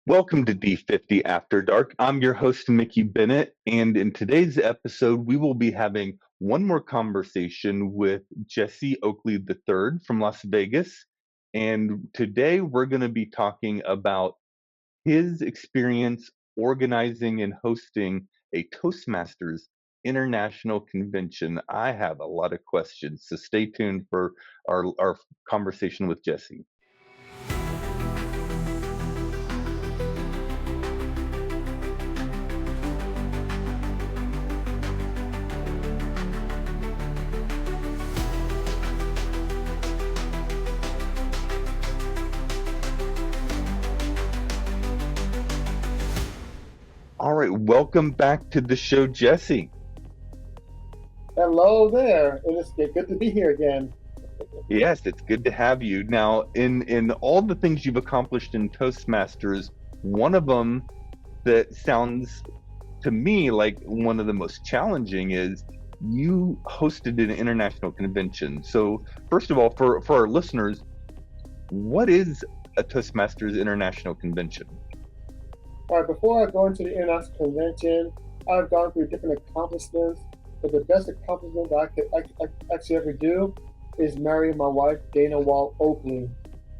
Welcome to D50 After Dark. I'm your host, Mickey Bennett, and in today's episode, we will be having one more conversation with Jesse Oakley III from Las Vegas. And today we're going to be talking about his experience organizing and hosting a Toastmasters International Convention. I have a lot of questions, so stay tuned for our conversation with Jesse. All right, welcome back to the show, Jesse. Hello there. It is good to be here again. Yes, it's good to have you. Now, in all the things you've accomplished in Toastmasters, one of them that sounds to me like one of the most challenging is you hosted an international convention. So, first of all, for our listeners, what is a Toastmasters International Convention? All right, before I go into the international convention, I've gone through different accomplishments, but the best accomplishment that I actually ever do is marry my wife, Dana Wall Oakley,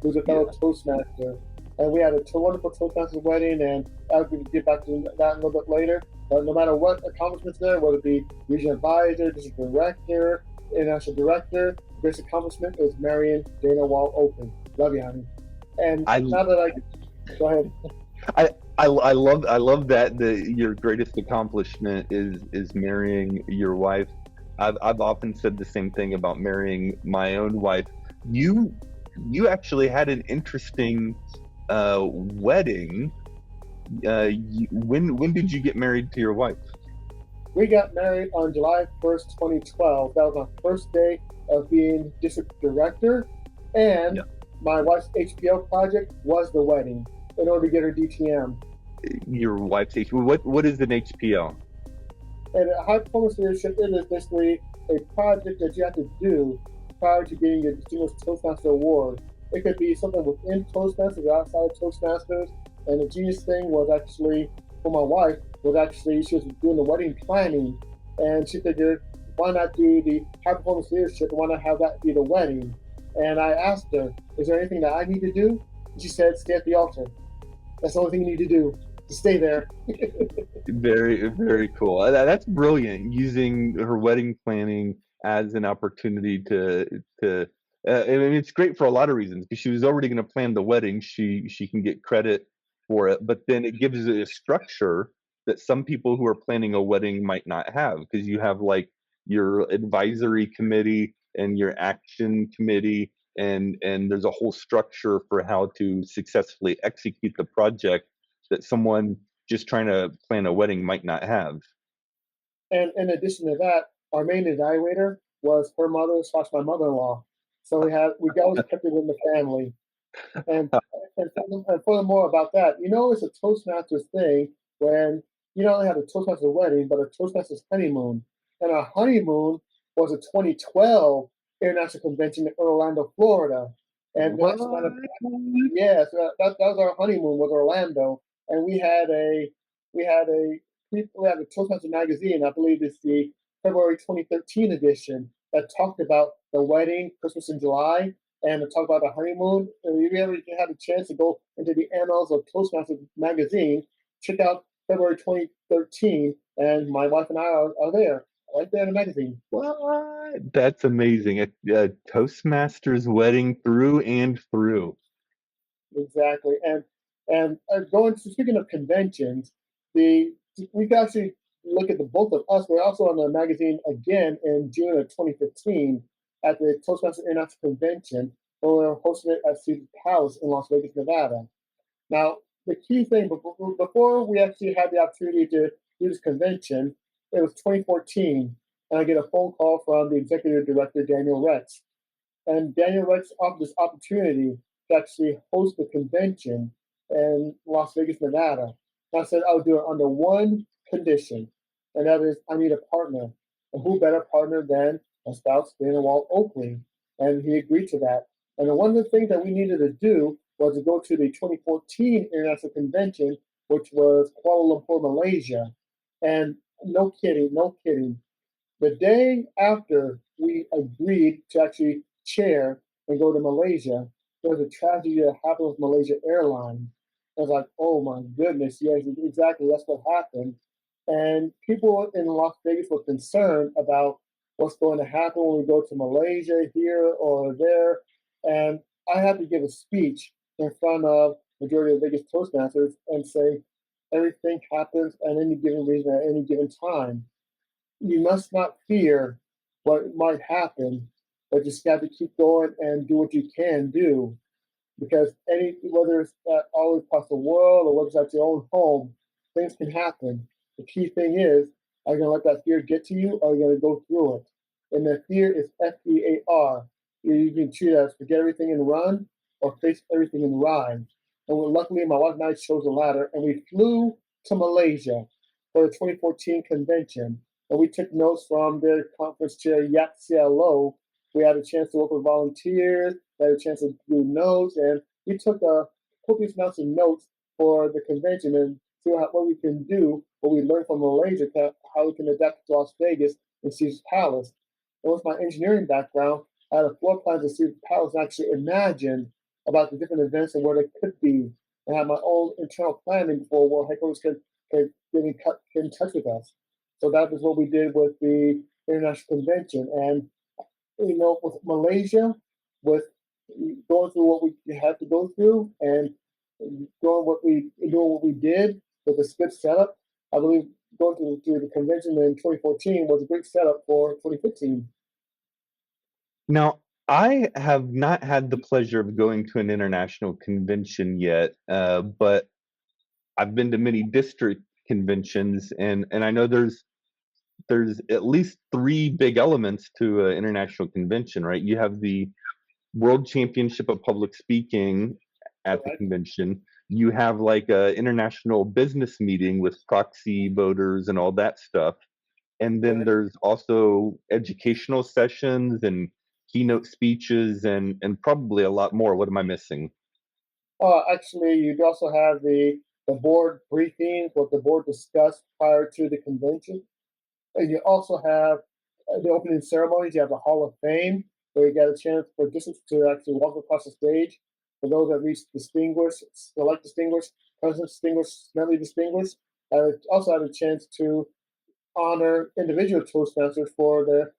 who's a fellow Toastmaster. And we had a wonderful Toastmasters wedding, and I'll get back to that a little bit later. But no matter what accomplishments there, whether it be regional advisor, district director, international director, the greatest accomplishment is marrying Dana Wall Oakley. Love you, honey. And now that go ahead. I love that your greatest accomplishment is marrying your wife. I've often said the same thing about marrying my own wife. You actually had an interesting wedding. When did you get married to your wife? We got married on July 1st, 2012. That was my first day of being district director, and my wife's HPL project was the wedding in order to get her DTM. Your wife's HPL. What is an HPL? And high performance leadership, it is basically a project that you have to do prior to getting your Distinguished Toastmaster Award. It could be something within Toastmasters or outside of Toastmasters. And the genius thing was actually, for my wife, she was doing the wedding planning. And she figured, why not do the high performance leadership? Why not have that be the wedding? And I asked her, is there anything that I need to do? And she said, stay at the altar. That's the only thing you need to do. To stay there. Very, very cool. That's brilliant. Using her wedding planning as an opportunity to. I mean, it's great for a lot of reasons because she was already going to plan the wedding. She can get credit for it, but then it gives it a structure that some people who are planning a wedding might not have because you have like your advisory committee and your action committee, and there's a whole structure for how to successfully execute the project that someone just trying to plan a wedding might not have. And in addition to that, our main evaluator was her mother / my mother-in-law. So we always kept it in the family. And furthermore about that, it's a Toastmasters thing when you not only have a Toastmasters wedding, but a Toastmasters honeymoon. And our honeymoon was a 2012 International Convention in Orlando, Florida. And so that was our honeymoon, was Orlando. And we had a Toastmaster magazine, I believe it's the February 2013 edition, that talked about the wedding, Christmas in July, and to talk about the honeymoon. And if you ever had a chance to go into the annals of Toastmasters magazine, check out February 2013, and my wife and I are there, right there in the magazine. What? That's amazing. A Toastmasters wedding through and through. Exactly. And speaking of conventions, we can actually look at the both of us. We're also on the magazine again in June of 2015 at the Toastmasters International Convention, where we're hosting it at Caesar's Palace in Las Vegas, Nevada. Now, the key thing, before we actually had the opportunity to do this convention, it was 2014, and I get a phone call from the executive director, Daniel Rex. And Daniel Rex offered this opportunity to actually host the convention in Las Vegas, Nevada. And I said I would do it under one condition, and that is I need a partner. And who better partner than my spouse, Dana Wall Oakley? And he agreed to that. And one of the things that we needed to do was to go to the 2014 International Convention, which was Kuala Lumpur, Malaysia. And no kidding, no kidding. The day after we agreed to actually chair and go to Malaysia, there was a tragedy that happened with Malaysia Airlines. I was like, oh my goodness, yes, exactly, that's what happened. And people in Las Vegas were concerned about what's going to happen when we go to Malaysia, here or there. And I had to give a speech in front of majority of Vegas Toastmasters and say everything happens at any given reason at any given time. You must not fear what might happen, but just got to keep going and do what you can do. Because whether it's all across the world or whether it's at your own home, things can happen. The key thing is, are you going to let that fear get to you, or are you going to go through it? And the fear is FEAR. You can choose as forget everything and run, or face everything and ride. And luckily, my wife and I chose the latter, and we flew to Malaysia for the 2014 convention. And we took notes from their conference chair, Yap Cielo. We had a chance to work with volunteers, we had a chance to do notes, and we took copious amounts of notes for the convention and see what we can do, what we learned from Malaysia, how we can adapt to Las Vegas and Caesar's Palace. And with my engineering background, I had a floor plan to Caesar's Palace and actually imagine about the different events and where they could be, and have my own internal planning for where headquarters could get in touch with us. So that was what we did with the international convention. And with Malaysia, with going through what we had to go through and doing what we did with a good setup, I believe going through the convention in 2014 was a great setup for 2015. Now, I have not had the pleasure of going to an international convention yet, but I've been to many district conventions, and I know there's at least three big elements to an international convention, right? You have the World Championship of Public Speaking at the convention. You have like a international business meeting with proxy voters and all that stuff. And then there's also educational sessions and keynote speeches and probably a lot more. What am I missing? Actually, you also have the board briefings, what the board discussed prior to the convention. And you also have the opening ceremonies. You have the Hall of Fame, where you get a chance for districts to actually walk across the stage. For those that reach distinguished, select distinguished, president distinguished, medley distinguished. I also had a chance to honor individual Toastmasters for their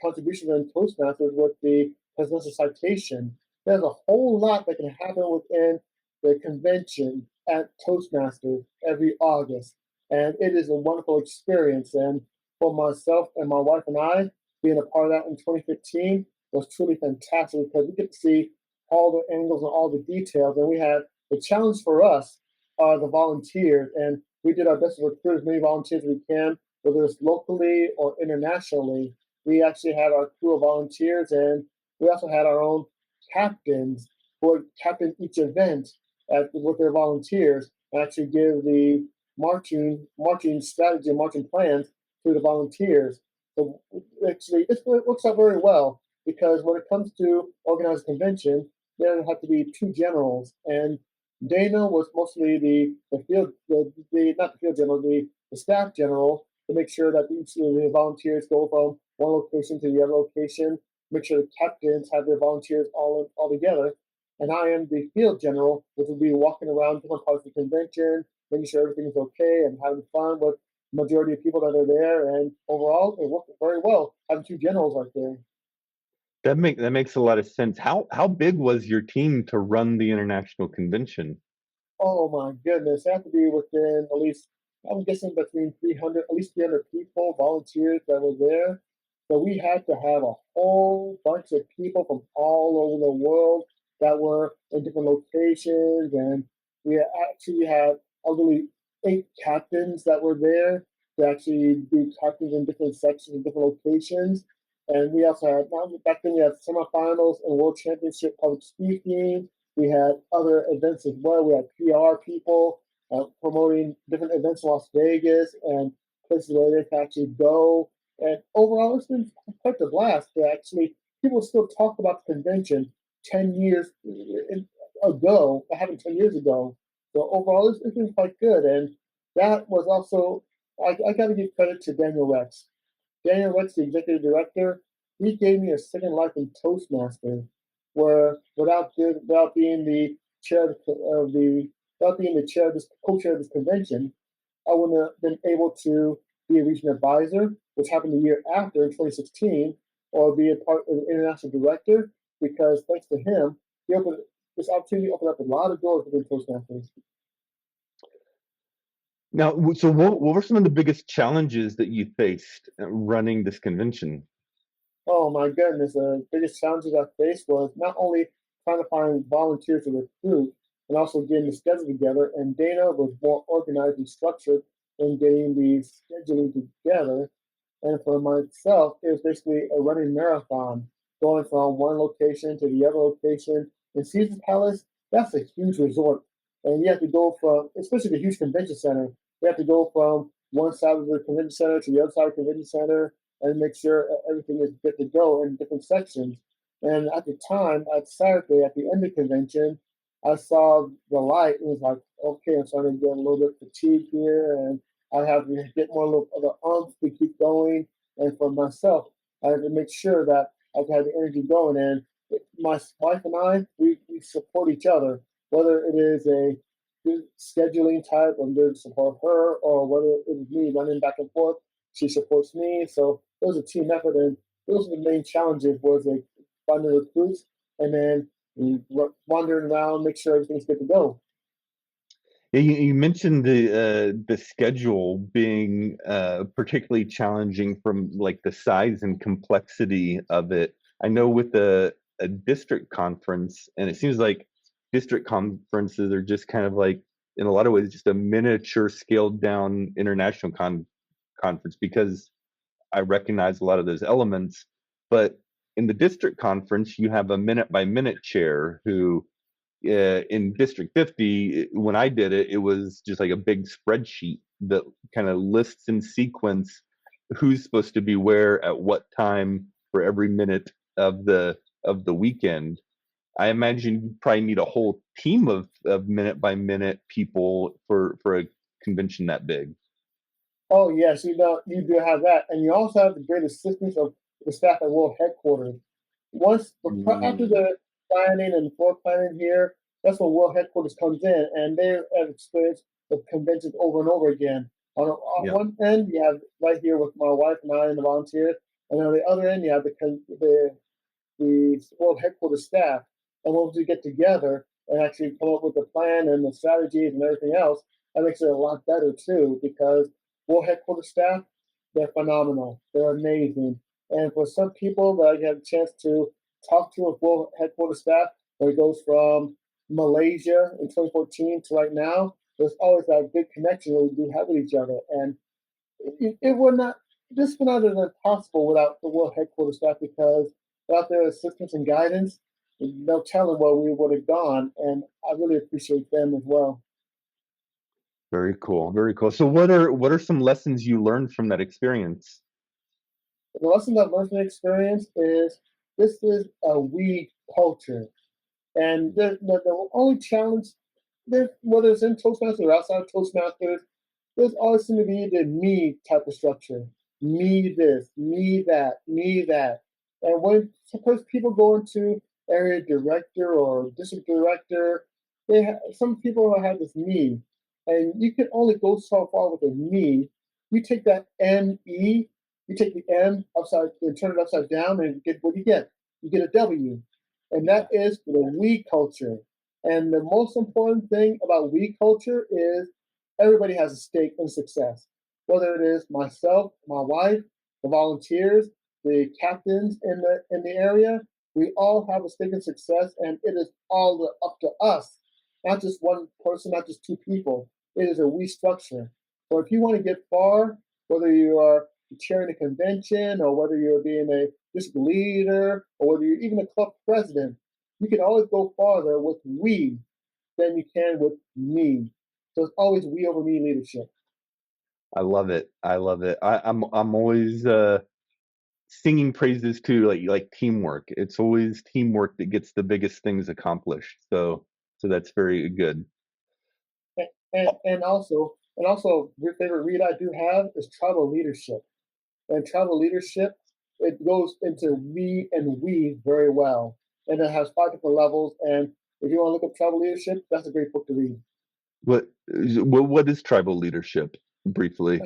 contributions in Toastmasters with the presidential citation. There's a whole lot that can happen within the convention at Toastmasters every August. And it is a wonderful experience. And for myself and my wife and I, being a part of that in 2015 was truly fantastic because we get to see all the angles and all the details. And we had the challenge for us are the volunteers. And we did our best to recruit as many volunteers as we can, whether it's locally or internationally. We actually had our crew of volunteers, and we also had our own captains who would captain each event with their volunteers and actually give the marching strategy and marching plans to the volunteers. So actually, it works out very well because when it comes to organized convention, there have to be two generals, and Dana was mostly the field, not the field general, the staff general to make sure that each of the volunteers go from one location to the other location, make sure the captains have their volunteers all together. And I am the field general, which will be walking around different parts of the convention, making sure everything's okay and having fun with the majority of people that are there. And overall, it worked very well having two generals right there. That makes a lot of sense. How big was your team to run the international convention? Oh my goodness, it had to be within at least, I'm guessing between 300, at least 300 people, volunteers that were there. So we had to have a whole bunch of people from all over the world that were in different locations. And we actually had, I believe, 8 captains that were there to actually be captains in different sections and different locations. And we also had, back then we had semifinals and world championship public speaking. We had other events as well. We had PR people promoting different events in Las Vegas and places where they can actually go. And overall, it's been quite a blast to actually, people still talk about the convention 10 years ago. That happened 10 years ago. So overall, it's been quite good. And that was also, I got to give credit to Daniel Rex. Daniel Rex, the executive director, he gave me a second life in Toastmaster, where without being the chair of the without being the chair of this co-chair of this convention, I wouldn't have been able to be a regional advisor, which happened the year after in 2016, or be a part of the international director, because thanks to him, this opportunity opened up a lot of doors within Toastmasters. Now, so what were some of the biggest challenges that you faced running this convention? Oh my goodness, the biggest challenges I faced was not only trying to find volunteers to recruit and also getting the schedule together. And Dana was more organized and structured in getting the scheduling together. And for myself, it was basically a running marathon, going from one location to the other location. In Caesar's Palace, that's a huge resort. And you have to go from, especially the huge convention center, you have to go from one side of the convention center to the other side of the convention center and make sure everything is good to go in different sections. And at the time, at Saturday, at the end of the convention, I saw the light and was like, okay, I'm starting to get a little bit fatigued here, and I have to get more little of the umph to keep going. And for myself, I have to make sure that I have the energy going. And my wife and I, we support each other, whether it is a scheduling type, I'm there to support her, or whether it is me running back and forth, she supports me. So it was a team effort, and those are the main challenges: was like finding recruits, and then wandering around, make sure everything's good to go. Yeah, you mentioned the schedule being particularly challenging from like the size and complexity of it. I know with a district conference, and it seems like district conferences are just kind of like in a lot of ways just a miniature scaled down international conference because I recognize a lot of those elements. But in the district conference, you have a minute by minute chair who in District 50, when I did it, it was just like a big spreadsheet that kind of lists in sequence who's supposed to be where at what time for every minute of the weekend. I imagine you probably need a whole team of minute by minute people for a convention that big. Oh yes, you do have that, and you also have the great assistance of the staff at World Headquarters. After Mm, the planning and floor planning here, that's when World Headquarters comes in, and they have experience with conventions over and over again. On yeah. one end, you have right here with my wife and I and the volunteers, and on the other end, you have the World Headquarters staff. And once we get together and actually come up with the plan and the strategies and everything else, that makes it a lot better too, because World Headquarters staff, they're phenomenal. They're amazing. And for some people that I get a chance to talk to with World Headquarters staff, where it goes from Malaysia in 2014 to right now, there's always that good connection that we do have with each other. And it would not, this would not have been possible without the World Headquarters staff, because without their assistance and guidance, no telling where we would have gone. And I really appreciate them as well. Very cool. Very cool. So what are some lessons you learned from that experience? The lesson I've learned from the experience is this is a we culture. And the only challenge, whether it's in Toastmasters or outside of Toastmasters, there's always going to be the me type of structure. Me this, me that, me that. And when suppose people go into area director or district director, some people have this me, and you can only go so far with a me. You take that me, you take the M upside and turn it upside down, and get what you get. You get a W, and that Yeah. is the we culture. And the most important thing about we culture is everybody has a stake in success, whether it is myself, my wife, the volunteers, the captains in the area. We all have a stake in success, and it is all up to us, not just one person, not just two people. It is a we structure. So if you want to get far, whether you are chairing a convention or whether you're being a district leader or whether you're even a club president, you can always go farther with we than you can with me. So it's always we over me leadership. I love it. I love it. I'm always singing praises to like teamwork. It's always teamwork that gets the biggest things accomplished. So So that's very good. And also, your favorite read I do have is Tribal Leadership. And Tribal Leadership, it goes into we and we very well. And it has 5 different levels. And if you want to look up Tribal Leadership, that's a great book to read. What is tribal leadership, briefly?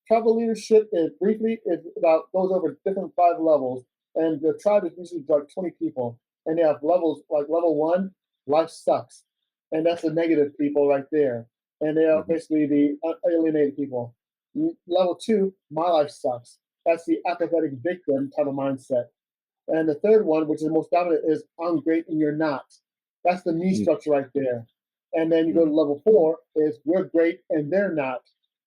Tribal leadership is briefly is about goes over different 5 levels, and the tribe is usually like 20 people, and they have levels like level 1, life sucks, and that's the negative people right there, and they are basically the alienated people. Level 2, my life sucks. That's the apathetic victim type of mindset. And the third one, which is the most dominant, is I'm great and you're not. That's the me structure right there. And then you go to level 4, is we're great and they're not.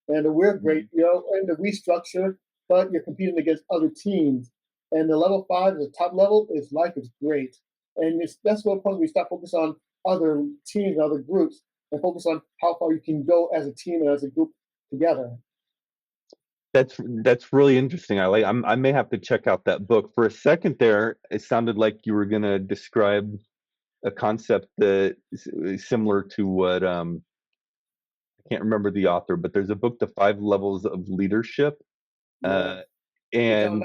And the we're great, in the we structure, but you're competing against other teams. And the level 5, the top level, is life is great. And that's what point we start focus on other teams and other groups and focus on how far you can go as a team and as a group together. That's really interesting. I may have to check out that book. For a second there, it sounded like you were going to describe a concept that is similar to what I can't remember the author, but there's a book, The 5 Levels of Leadership. Yeah. And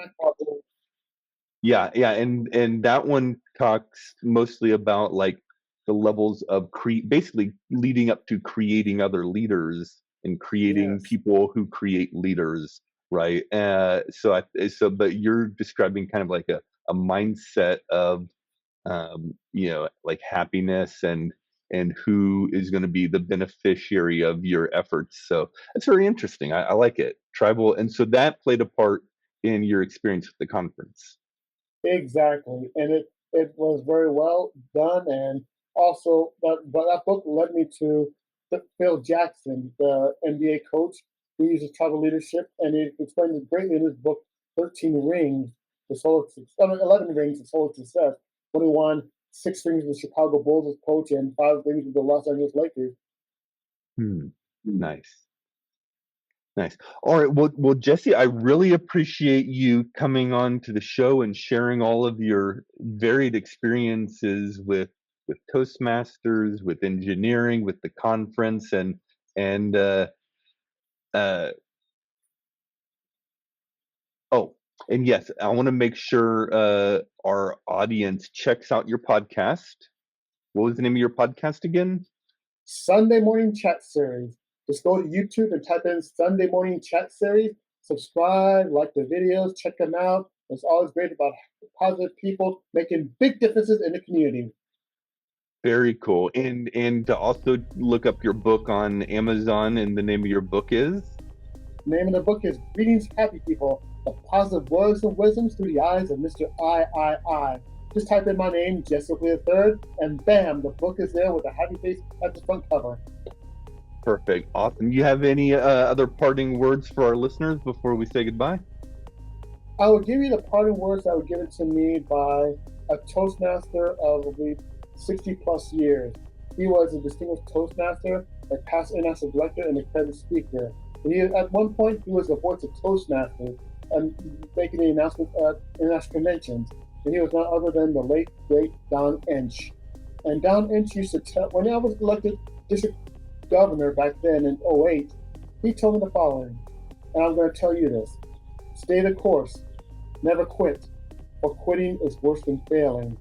yeah, and that one talks mostly about like the levels of basically leading up to creating other leaders and creating people who create leaders, right? But you're describing kind of like a mindset of like happiness and who is going to be the beneficiary of your efforts. So that's very interesting. I like it. Tribal, and so that played a part in your experience with the conference. Exactly, and it was very well done, and also that book led me to Phil Jackson, the NBA coach who uses tribal leadership, and it explains it greatly in his book, 13 Rings, 11 Rings, The Soul of Success, when he won 6 rings with the Chicago Bulls as coach and 5 rings with the Los Angeles Lakers. Nice. Nice. All right. Well, Jesse, I really appreciate you coming on to the show and sharing all of your varied experiences with Toastmasters, with engineering, with the conference, and yes, I want to make sure our audience checks out your podcast. What was the name of your podcast again? Sunday Morning Chat Series. Just go to YouTube and type in Sunday Morning Chat Series. Subscribe, like the videos, check them out. It's always great about positive people making big differences in the community. Very cool. And to also look up your book on Amazon, and the name of your book is? The name of the book is Greetings, Happy People, The Positive Words and Wisdoms Through the Eyes of Mr. I. Just type in my name, Jesse Oakley III, and bam, the book is there with a happy face at the front cover. Perfect. Awesome. You have any other parting words for our listeners before we say goodbye? I will give you the parting words that were given to me by a Toastmaster of, I believe, 60 plus years. He was a distinguished Toastmaster, a past international director, and a accredited speaker. And at one point, he was the voice of Toastmasters and making the announcement at international conventions. And he was none other than the late, great Don Inch. And Don Inch used to tell, when I was elected district governor back then in 2008, he told me the following, and I'm going to tell you this. Stay the course. Never quit, for quitting is worse than failing.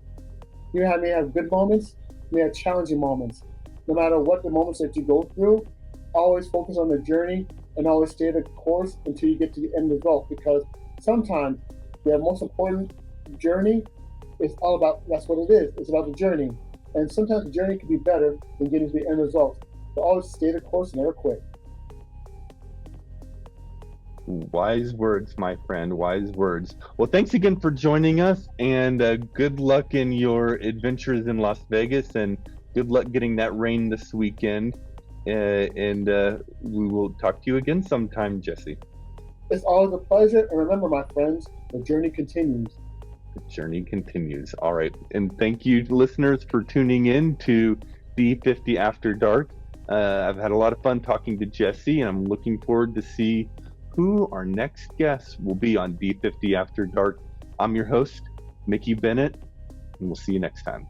You may have good moments, you may have challenging moments. No matter what the moments that you go through, always focus on the journey and always stay the course until you get to the end result, because sometimes the most important journey is all about, that's what it is, it's about the journey. And sometimes the journey can be better than getting to the end result. So always stay the course and never quit. Wise words, my friend, wise words. Well, thanks again for joining us, and good luck in your adventures in Las Vegas, and good luck getting that rain this weekend. And we will talk to you again sometime, Jesse. It's always a pleasure, and remember, my friends, the journey continues. The journey continues. All right, and thank you, listeners, for tuning in to B50 After Dark. I've had a lot of fun talking to Jesse, and I'm looking forward to see who our next guest will be on B50 After Dark. I'm your host, Mickey Bennett, and we'll see you next time.